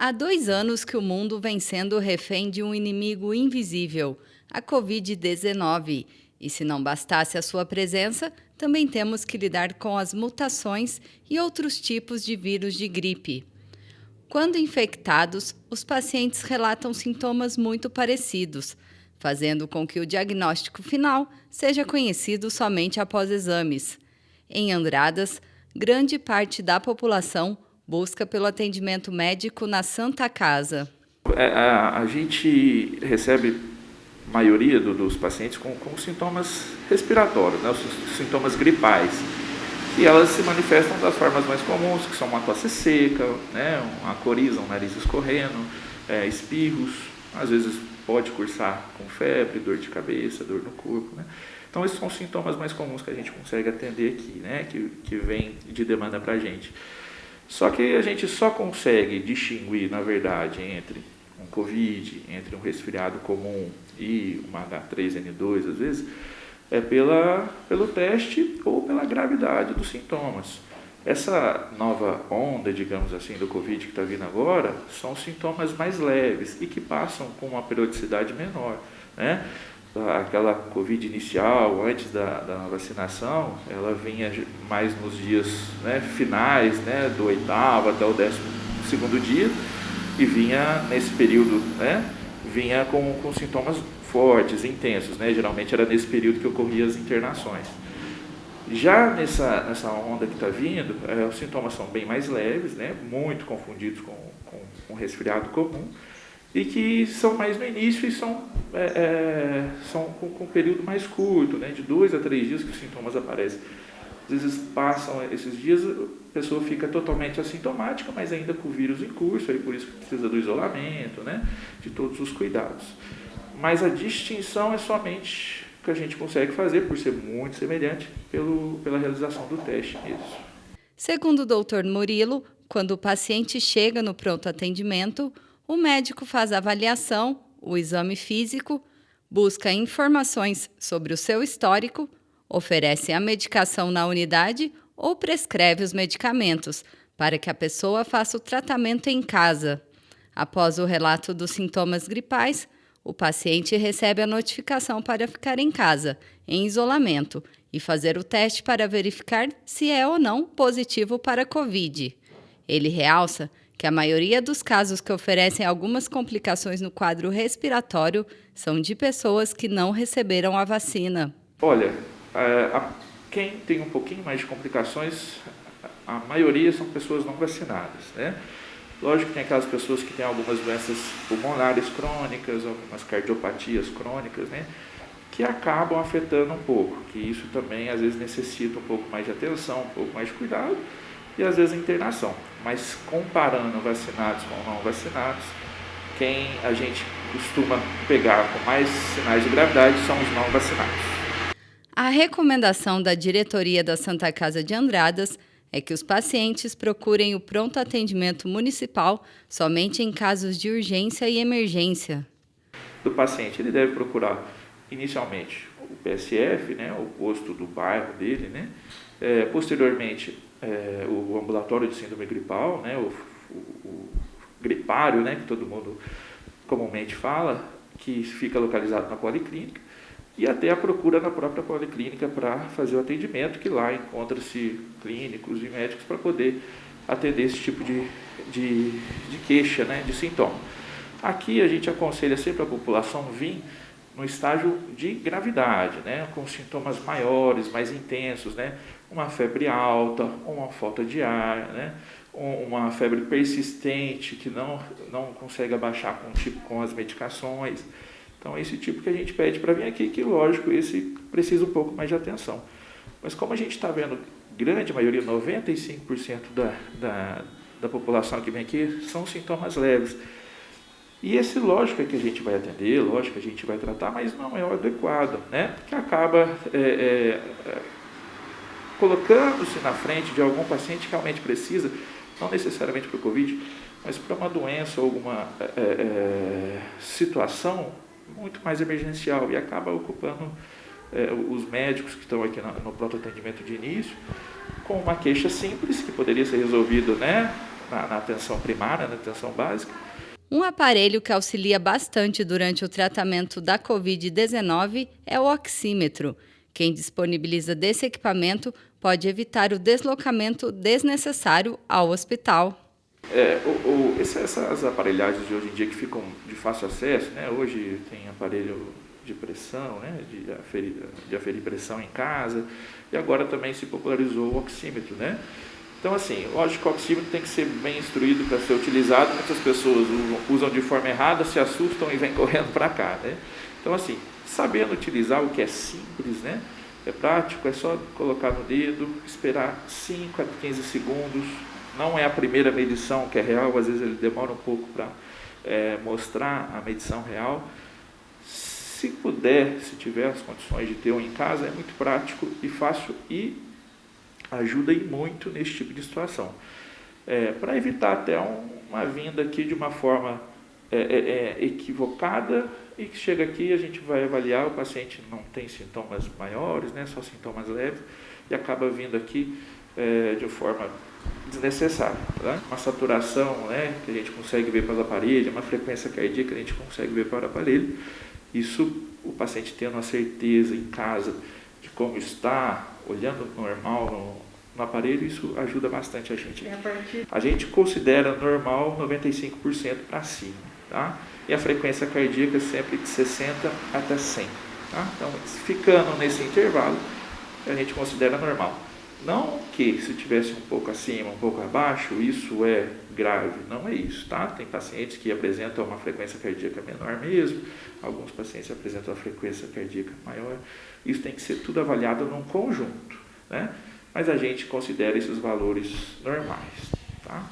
Há 2 anos que o mundo vem sendo refém de um inimigo invisível, a Covid-19. E se não bastasse a sua presença, também temos que lidar com as mutações e outros tipos de vírus de gripe. Quando infectados, os pacientes relatam sintomas muito parecidos, fazendo com que o diagnóstico final seja conhecido somente após exames. Em Andradas, grande parte da população busca pelo atendimento médico na Santa Casa. A gente recebe a maioria dos pacientes com sintomas respiratórios, né, os sintomas gripais. E elas se manifestam das formas mais comuns, que são uma tosse seca, né, uma coriza, um nariz escorrendo, espirros, às vezes pode cursar com febre, dor de cabeça, dor no corpo, né? Então esses são os sintomas mais comuns que a gente consegue atender aqui, né, que vem de demanda para a gente. Só que a gente só consegue distinguir, na verdade, entre um Covid, entre um resfriado comum e uma H3N2, às vezes, pelo teste ou pela gravidade dos sintomas. Essa nova onda, digamos assim, do Covid que está vindo agora, são sintomas mais leves e que passam com uma periodicidade menor, né? Aquela Covid inicial, antes da vacinação, ela vinha mais nos dias, né, finais, né, do 8º até o 12º dia, e vinha nesse período, né, vinha com sintomas fortes, intensos, né? Geralmente era nesse período que ocorriam as internações. Já nessa onda que está vindo, os sintomas são bem mais leves, né? Muito confundidos com resfriado comum, e que são mais no início e são com um período mais curto, né? De 2 a 3 dias que os sintomas aparecem. Às vezes passam esses dias, a pessoa fica totalmente assintomática, mas ainda com o vírus em curso, aí por isso que precisa do isolamento, né? De todos os cuidados. Mas a distinção é somente o que a gente consegue fazer, por ser muito semelhante, pela realização do teste mesmo. Segundo o Dr. Murilo, quando o paciente chega no pronto atendimento, o médico faz a avaliação, o exame físico, busca informações sobre o seu histórico, oferece a medicação na unidade ou prescreve os medicamentos para que a pessoa faça o tratamento em casa. Após o relato dos sintomas gripais, o paciente recebe a notificação para ficar em casa, em isolamento, e fazer o teste para verificar se é ou não positivo para a Covid. Ele realça que a maioria dos casos que oferecem algumas complicações no quadro respiratório são de pessoas que não receberam a vacina. Olha, quem tem um pouquinho mais de complicações, a maioria são pessoas não vacinadas, né? Lógico que tem aquelas pessoas que têm algumas doenças pulmonares crônicas, algumas cardiopatias crônicas, né, que acabam afetando um pouco, que isso também às vezes necessita um pouco mais de atenção, um pouco mais de cuidado e às vezes internação. Mas comparando vacinados com não vacinados, quem a gente costuma pegar com mais sinais de gravidade são os não vacinados. A recomendação da diretoria da Santa Casa de Andradas é que os pacientes procurem o pronto atendimento municipal somente em casos de urgência e emergência. O paciente ele deve procurar inicialmente o PSF, né, o posto do bairro dele, né, posteriormente o ambulatório de síndrome gripal, né, o gripário, né, que todo mundo comumente fala, que fica localizado na policlínica, e até a procura na própria policlínica para fazer o atendimento, que lá encontra-se clínicos e médicos para poder atender esse tipo de queixa, né, de sintoma. Aqui a gente aconselha sempre a população vir no estágio de gravidade, né, com sintomas maiores, mais intensos, né, uma febre alta, uma falta de ar, né, uma febre persistente que não consegue abaixar com as medicações. Então, esse tipo que a gente pede para vir aqui, que lógico, esse precisa um pouco mais de atenção. Mas como a gente está vendo, grande maioria, 95% da população que vem aqui, são sintomas leves. E esse, lógico, é que a gente vai atender, lógico que a gente vai tratar, mas não é o adequado, né? Porque acaba colocando-se na frente de algum paciente que realmente precisa, não necessariamente para o Covid, mas para uma doença ou alguma situação muito mais emergencial, e acaba ocupando os médicos que estão aqui no pronto atendimento de início com uma queixa simples que poderia ser resolvido, né, na atenção primária, na atenção básica. Um aparelho que auxilia bastante durante o tratamento da Covid-19 é o oxímetro. Quem disponibiliza desse equipamento pode evitar o deslocamento desnecessário ao hospital. Essas aparelhagens de hoje em dia que ficam de fácil acesso, né? Hoje tem aparelho de pressão, né? de aferir pressão em casa, e agora também se popularizou o oxímetro, né? Então, assim, lógico que o oxímetro tem que ser bem instruído para ser utilizado. Muitas pessoas usam de forma errada, se assustam e vêm correndo para cá, né? Então, assim, sabendo utilizar o que é simples, né? É prático, é só colocar no dedo, esperar 5 a 15 segundos. Não é a primeira medição que é real, às vezes ele demora um pouco para mostrar a medição real. Se puder, se tiver as condições de ter um em casa, é muito prático e fácil e ajuda muito nesse tipo de situação. Para evitar até uma vinda aqui de uma forma equivocada e que chega aqui, a gente vai avaliar, o paciente não tem sintomas maiores, né, só sintomas leves, e acaba vindo aqui de forma desnecessária. Tá? Uma saturação, né, que a gente consegue ver pelo aparelho, uma frequência cardíaca que a gente consegue ver pelo aparelho. Isso, o paciente tendo a certeza em casa de como está, olhando normal no aparelho, isso ajuda bastante a gente. A gente considera normal 95% para cima, tá? E a frequência cardíaca sempre de 60 até 100. Tá? Então, ficando nesse intervalo, a gente considera normal. Não que se tivesse um pouco acima, um pouco abaixo, isso é grave, não é isso, tá? Tem pacientes que apresentam uma frequência cardíaca menor mesmo, alguns pacientes apresentam uma frequência cardíaca maior, isso tem que ser tudo avaliado num conjunto, né? Mas a gente considera esses valores normais, tá?